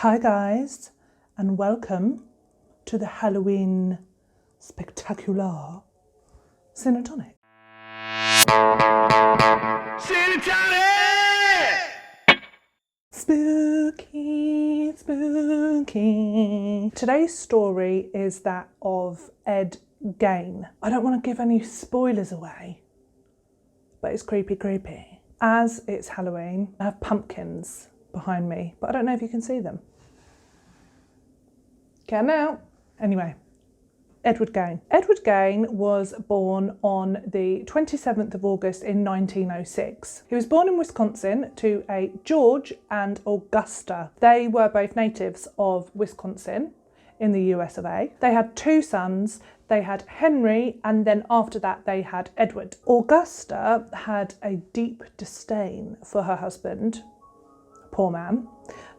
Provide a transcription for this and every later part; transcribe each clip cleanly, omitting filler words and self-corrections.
Hi guys, and welcome to the Halloween Spectacular Cinetonic. Spooky, spooky. Today's story is that of Ed Gein. I don't want to give any spoilers away, but it's creepy. As it's Halloween, I have pumpkins behind me, but I don't know if you can see them. Can now. Anyway, Edward Gein. Edward Gein was born on the 27th of August in 1906. He was born in Wisconsin to a George and Augusta. They were both natives of Wisconsin in the US of A. They had two sons. They had Henry, and then after that they had Edward. Augusta had a deep disdain for her husband, poor man.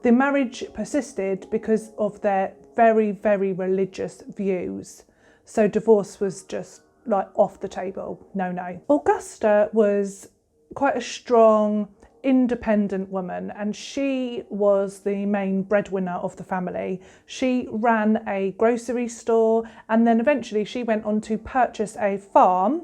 The marriage persisted because of their very religious views. So divorce was just like off the table. No. Augusta was quite a strong, independent woman, and she was the main breadwinner of the family. She ran a grocery store, and then eventually she went on to purchase a farm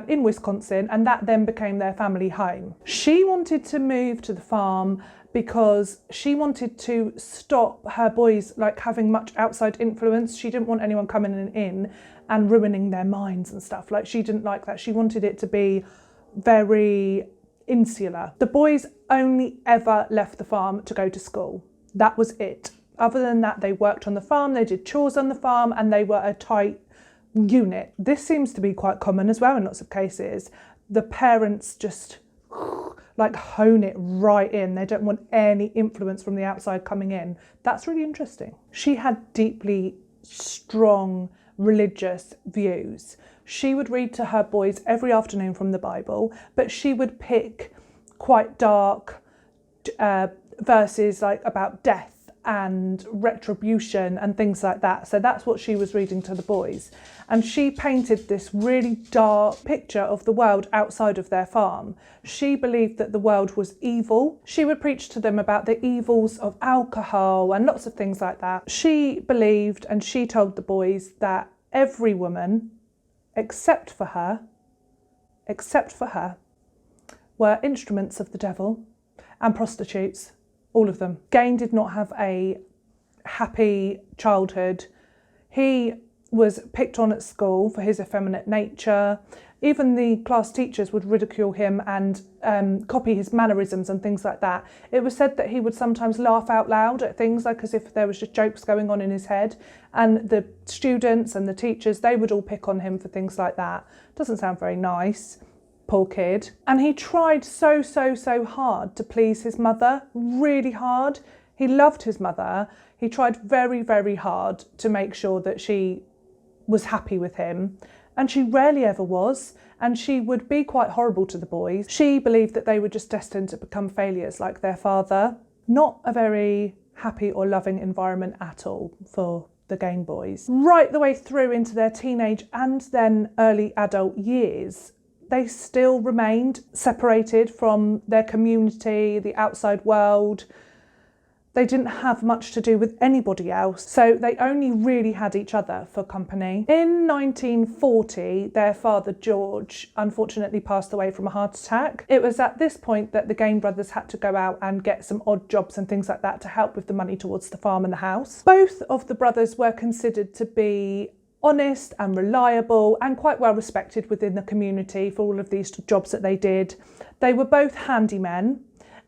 in Wisconsin, and that then became their family home. She wanted to move to the farm because she wanted to stop her boys like having much outside influence. She didn't want anyone coming in and ruining their minds and stuff. Like, she didn't like that. She wanted it to be very insular. The boys only ever left the farm to go to school. That was it. Other than that, they worked on the farm, they did chores on the farm, and they were a tight unit. This seems to be quite common as well in lots of cases. The parents just like hone it right in. They don't want any influence from the outside coming in. That's really interesting. She had deeply strong religious views. She would read to her boys every afternoon from the Bible, but she would pick quite dark verses like about death and retribution and things like that. So that's what she was reading to the boys. And she painted this really dark picture of the world outside of their farm. She believed that the world was evil. She would preach to them about the evils of alcohol and lots of things like that. She believed, and she told the boys, that every woman, except for her, were instruments of the devil and prostitutes. All of them. Gein did not have a happy childhood. He was picked on at school for his effeminate nature. Even the class teachers would ridicule him and copy his mannerisms and things like that. It was said that he would sometimes laugh out loud at things, like as if there was just jokes going on in his head. And the students and the teachers, they would all pick on him for things like that. Doesn't sound very nice. Poor kid. And he tried so hard to please his mother, really hard. He loved his mother. He tried very hard to make sure that she was happy with him. And she rarely ever was. And she would be quite horrible to the boys. She believed that they were just destined to become failures like their father. Not a very happy or loving environment at all for the Gein boys. Right the way through into their teenage and then early adult years, they still remained separated from their community, the outside world. They didn't have much to do with anybody else, so they only really had each other for company. In 1940, their father, George, unfortunately passed away from a heart attack. It was at this point that the Gein brothers had to go out and get some odd jobs and things like that to help with the money towards the farm and the house. Both of the brothers were considered to be honest and reliable and quite well respected within the community for all of these jobs that they did. They were both handymen,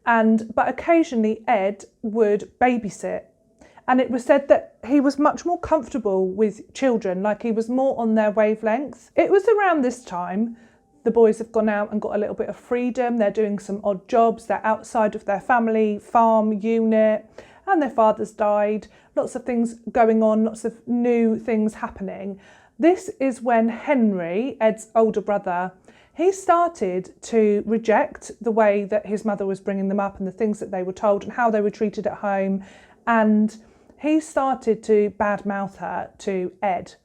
but occasionally Ed would babysit. And it was said that he was much more comfortable with children, like he was more on their wavelength. It was around this time the boys have gone out and got a little bit of freedom. They're doing some odd jobs. They're outside of their family farm unit, and their fathers died. Lots of things going on, lots of new things happening. This is when Henry, Ed's older brother, he started to reject the way that his mother was bringing them up and the things that they were told and how they were treated at home. And he started to badmouth her to Ed.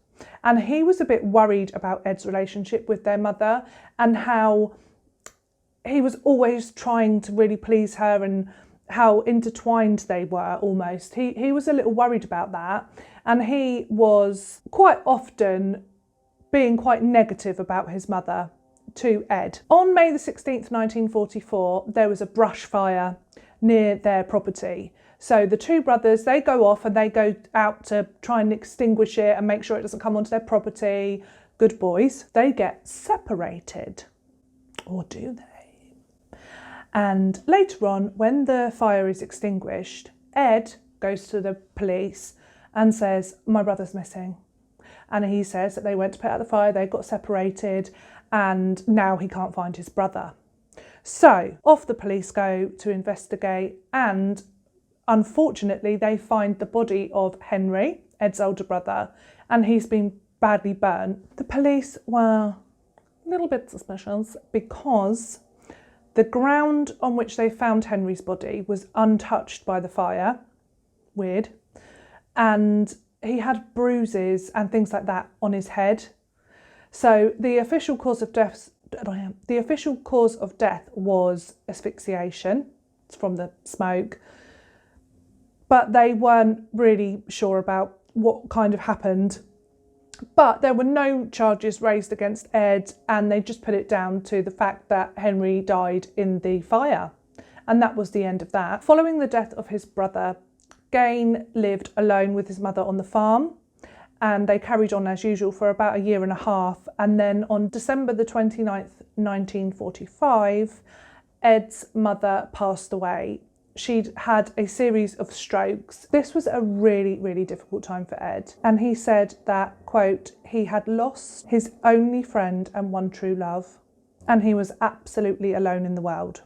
And he was a bit worried about Ed's relationship with their mother and how he was always trying to really please her and how intertwined they were almost. He was a little worried about that, and he was quite often being quite negative about his mother to Ed. On May the 16th, 1944, there was a brush fire near their property. So the two brothers, they go off and they go out to try and extinguish it and make sure it doesn't come onto their property. Good boys. They get separated. Or do they? And later on, when the fire is extinguished, Ed goes to the police and says, my brother's missing. And he says that they went to put out the fire, they got separated, and now he can't find his brother. So off the police go to investigate, and unfortunately they find the body of Henry, Ed's older brother, and he's been badly burnt. The police were a little bit suspicious because the ground on which they found Henry's body was untouched by the fire. Weird. And he had bruises and things like that on his head. So the official cause of death was asphyxiation from the smoke, but they weren't really sure about what kind of happened. But there were no charges raised against Ed, and they just put it down to the fact that Henry died in the fire. And that was the end of that. Following the death of his brother, Gein lived alone with his mother on the farm, and they carried on as usual for about a year and a half. And then on December the 29th, 1945, Ed's mother passed away. She'd had a series of strokes. This was a really, really difficult time for Ed. And he said that, quote, he had lost his only friend and one true love, and he was absolutely alone in the world,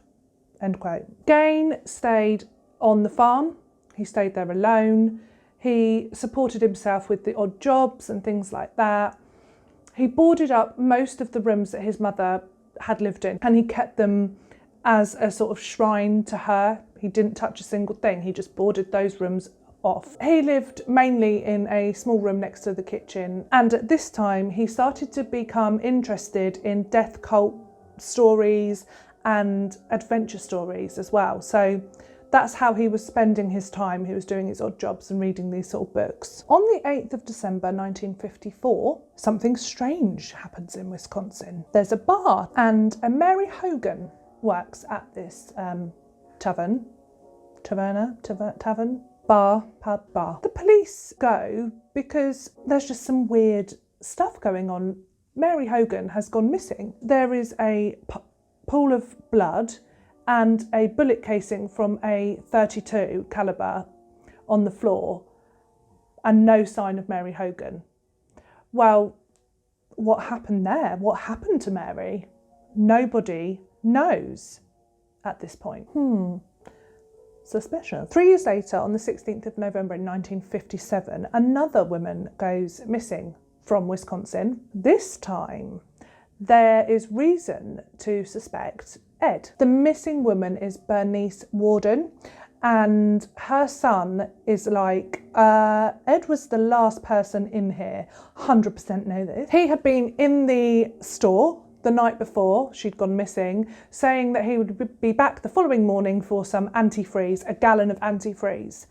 end quote. Gein stayed on the farm. He stayed there alone. He supported himself with the odd jobs and things like that. He boarded up most of the rooms that his mother had lived in, and he kept them as a sort of shrine to her. He didn't touch a single thing. He just boarded those rooms off. He lived mainly in a small room next to the kitchen, and at this time he started to become interested in death cult stories and adventure stories as well. So that's how he was spending his time. He was doing his odd jobs and reading these sort of books. On the 8th of December 1954, something strange happens in Wisconsin. There's a bar, and a Mary Hogan works at this tavern, bar. The police go because there's just some weird stuff going on. Mary Hogan has gone missing. There is a pool of blood and a bullet casing from a .32 caliber on the floor, and no sign of Mary Hogan. Well, what happened there? What happened to Mary? Nobody knows at this point. Suspicious. 3 years later, on the 16th of November in 1957, another woman goes missing from Wisconsin. This time, there is reason to suspect Ed. The missing woman is Bernice Warden, and her son is like, Ed was the last person in here, 100% know this. He had been in the store the night before she'd gone missing, saying that he would be back the following morning for some antifreeze, a gallon of antifreeze.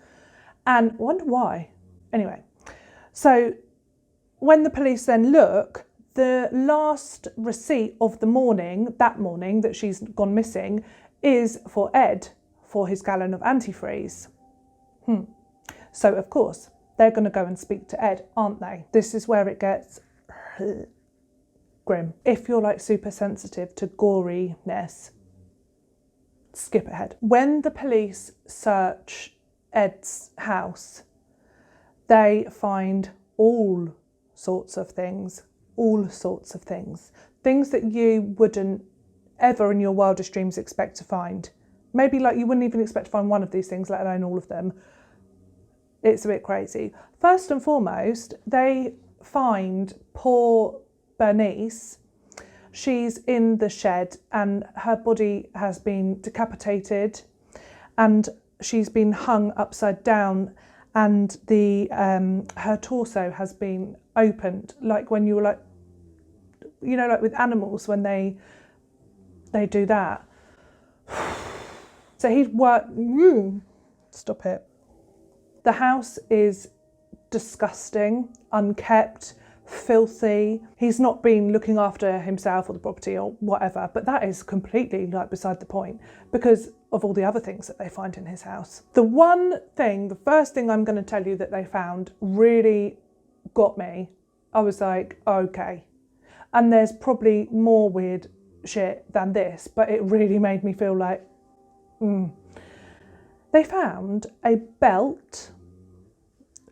And I wonder why. Anyway, so when the police then look, the last receipt of the morning, that she's gone missing, is for Ed for his gallon of antifreeze. So of course, they're going to go and speak to Ed, aren't they? This is where it gets grim. If you're like super sensitive to goriness, skip ahead. When the police search Ed's house, they find all sorts of things. Things that you wouldn't ever in your wildest dreams expect to find. Maybe like you wouldn't even expect to find one of these things, let alone all of them. It's a bit crazy. First and foremost, they find poor Bernice. She's in the shed and her body has been decapitated and she's been hung upside down, and the her torso has been opened, like when you're like, you know, like with animals when they do that. So he'd worked... Stop it. The house is disgusting, unkept, filthy. He's not been looking after himself or the property or whatever, but that is completely like beside the point because of all the other things that they find in his house. The first thing I'm going to tell you that they found really got me. I was like, okay. And there's probably more weird shit than this, but it really made me feel like, They found a belt,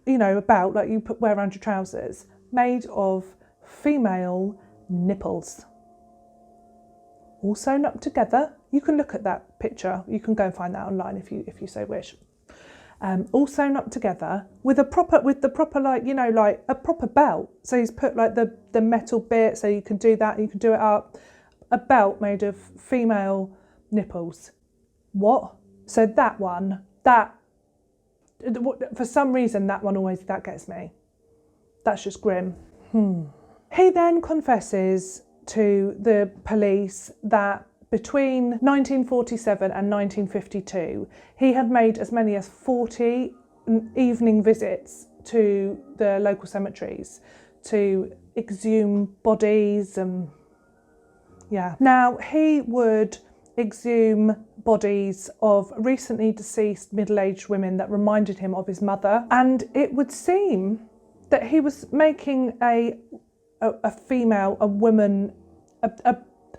you know, a belt like you wear around your trousers, made of female nipples. All sewn up together. You can look at that picture. You can go and find that online if you so wish. All sewn up together with the proper like, you know, like a proper belt. So he's put like the metal bit so you can do that, you can do it up. A belt made of female nipples. What? So for some reason that one always, that gets me. That's just grim. He then confesses to the police that between 1947 and 1952, he had made as many as 40 evening visits to the local cemeteries to exhume bodies and Now, he would exhume bodies of recently deceased middle-aged women that reminded him of his mother, and it would seem that he was making a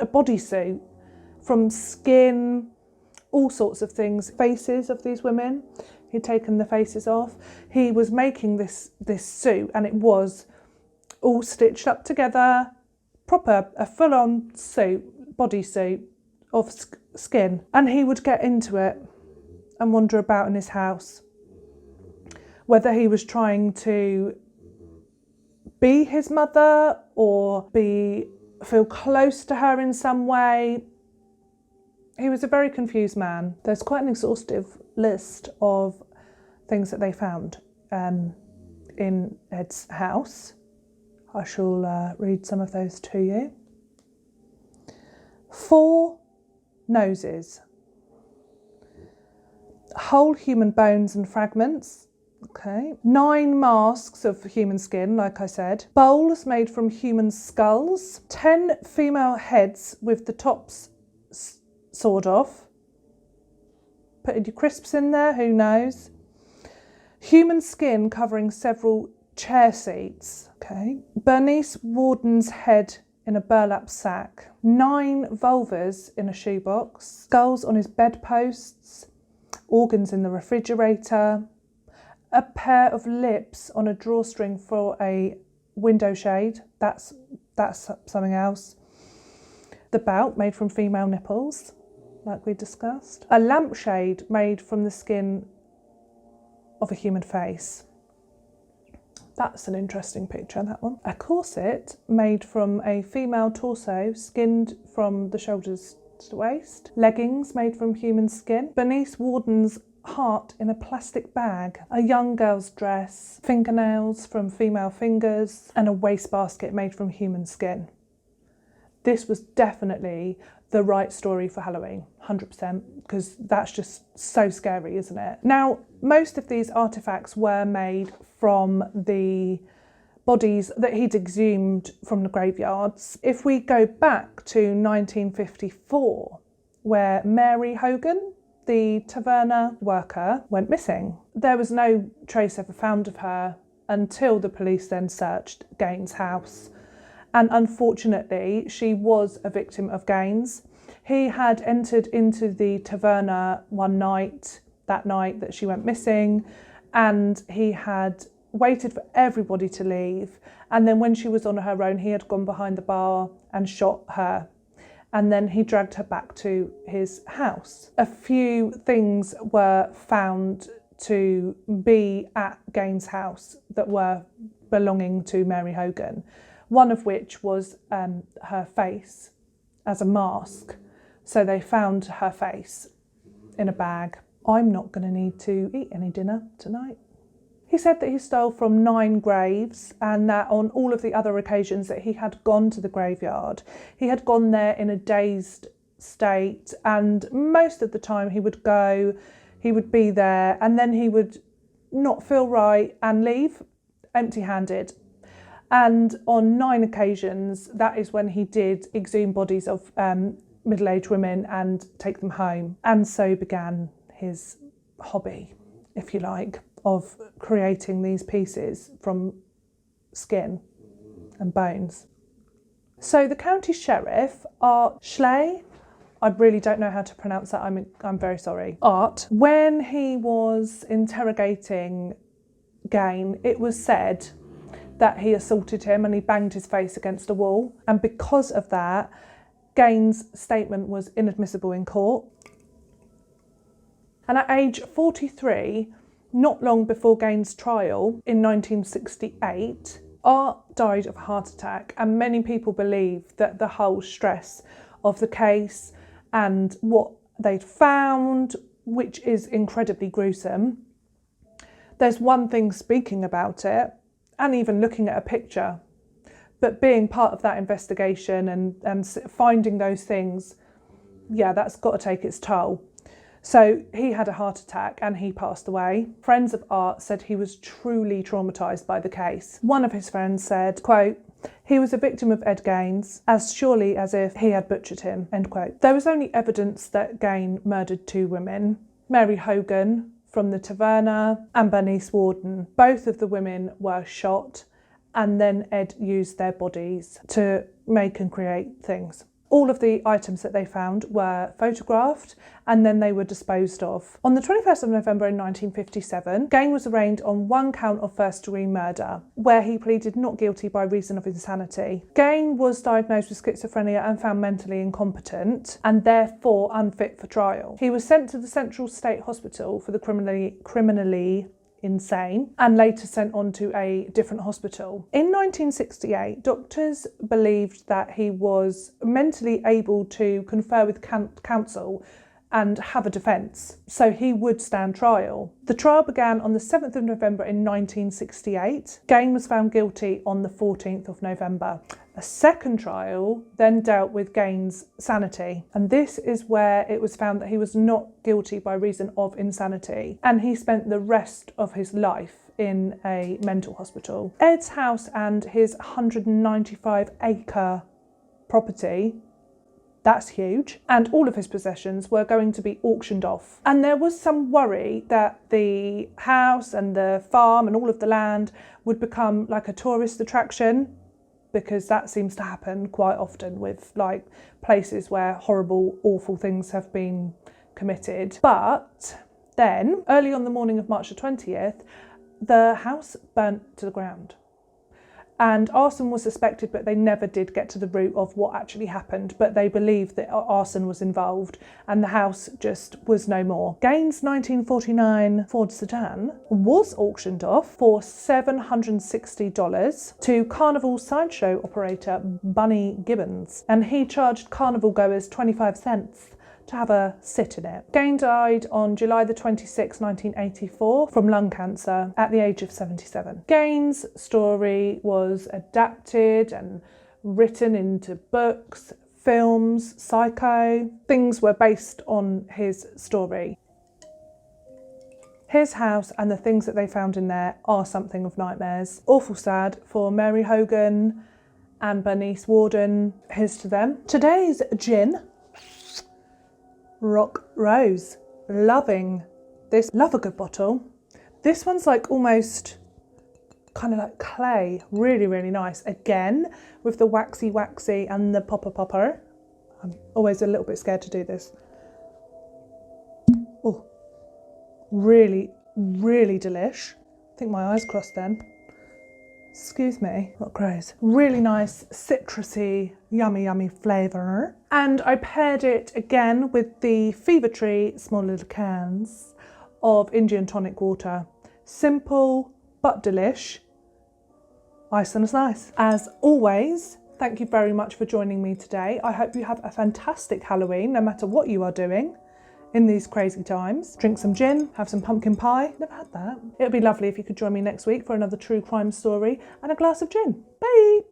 bodysuit from skin, all sorts of things, faces of these women. He'd taken the faces off. He was making this suit, and it was all stitched up together, proper, a full-on suit, bodysuit of skin. And he would get into it and wander about in his house. Whether he was trying to be his mother or feel close to her in some way. He was a very confused man. There's quite an exhaustive list of things that they found in Ed's house. I shall read some of those to you. 4 noses, whole human bones and fragments. Okay. 9 masks of human skin, like I said. Bowls made from human skulls. 10 female heads with the tops sawed off. Putting your crisps in there, who knows? Human skin covering several chair seats. Okay. Bernice Warden's head in a burlap sack. 9 vulvas in a shoebox. Skulls on his bedposts. Organs in the refrigerator. A pair of lips on a drawstring for a window shade. That's something else. The belt made from female nipples, like we discussed. A lampshade made from the skin of a human face. That's an interesting picture, that one. A corset made from a female torso, skinned from the shoulders to the waist. Leggings made from human skin. Bernice Warden's heart in a plastic bag, a young girl's dress, fingernails from female fingers, and a wastebasket made from human skin. This was definitely the right story for Halloween, 100%, because that's just so scary, isn't it? Now, most of these artefacts were made from the bodies that he'd exhumed from the graveyards. If we go back to 1954, where Mary Hogan, the taverna worker, went missing. There was no trace ever found of her until the police then searched Gein's house. And unfortunately, she was a victim of Gein's. He had entered into the taverna one night, that night that she went missing, and he had waited for everybody to leave. And then when she was on her own, he had gone behind the bar and shot her. And then he dragged her back to his house. A few things were found to be at Gein's house that were belonging to Mary Hogan, one of which was her face as a mask. So they found her face in a bag. I'm not going to need to eat any dinner tonight. He said that he stole from 9 graves, and that on all of the other occasions that he had gone to the graveyard, he had gone there in a dazed state, and most of the time he would go, he would be there, and then he would not feel right and leave empty-handed. And on 9 occasions, that is when he did exhume bodies of middle-aged women and take them home. And so began his hobby, if you like, of creating these pieces from skin and bones. So the county sheriff, Art Schley, I really don't know how to pronounce that, I'm very sorry. Art, when he was interrogating Gein, it was said that he assaulted him and he banged his face against a wall. And because of that, Gein's statement was inadmissible in court. And at age 43, not long before Gein's trial in 1968, Art died of a heart attack, and many people believe that the whole stress of the case and what they'd found, which is incredibly gruesome. There's one thing speaking about it and even looking at a picture, but being part of that investigation and finding those things, yeah, that's got to take its toll. So he had a heart attack and he passed away. Friends of Art said he was truly traumatised by the case. One of his friends said, quote, "He was a victim of Ed Gein's, as surely as if he had butchered him," end quote. There was only evidence that Gein murdered 2 women, Mary Hogan from the Taverna and Bernice Warden. Both of the women were shot, and then Ed used their bodies to make and create things. All of the items that they found were photographed and then they were disposed of. On the 21st of November in 1957, Gein was arraigned on 1 count of first-degree murder, where he pleaded not guilty by reason of insanity. Gein was diagnosed with schizophrenia and found mentally incompetent and therefore unfit for trial. He was sent to the Central State Hospital for the criminally insane and later sent on to a different hospital. In 1968, doctors believed that he was mentally able to confer with counsel and have a defence, so he would stand trial. The trial began on the 7th of November in 1968. Gein was found guilty on the 14th of November. A second trial then dealt with Gein's sanity, and this is where it was found that he was not guilty by reason of insanity, and he spent the rest of his life in a mental hospital. Ed's house and his 195-acre property, that's huge, and all of his possessions were going to be auctioned off. And there was some worry that the house and the farm and all of the land would become like a tourist attraction, because that seems to happen quite often with like places where horrible, awful things have been committed. But then, early on the morning of March the 20th, the house burnt to the ground. And arson was suspected, but they never did get to the root of what actually happened. But they believed that arson was involved and the house just was no more. Gein's 1949 Ford sedan was auctioned off for $760 to Carnival sideshow operator Bunny Gibbons. And he charged Carnival goers 25 cents to have a sit in it. Gein died on July the 26th, 1984 from lung cancer at the age of 77. Gein's story was adapted and written into books, films, Psycho. Things were based on his story. His house and the things that they found in there are something of nightmares. Awful sad for Mary Hogan and Bernice Warden. Here's to them. Today's gin, Rock Rose. Loving this. Love a good bottle. This one's like almost kind of like clay. Really, really nice. Again, with the waxy and the popper. I'm always a little bit scared to do this. Oh, really, really delish. I think my eyes crossed then. Excuse me, Rock Rose. Really nice, citrusy, yummy flavour. And I paired it again with the Fever Tree small little cans of Indian tonic water. Simple but delish. Ice on a slice. As always, thank you very much for joining me today. I hope you have a fantastic Halloween, no matter what you are doing in these crazy times. Drink some gin, have some pumpkin pie. Never had that. It would be lovely if you could join me next week for another true crime story and a glass of gin. Bye!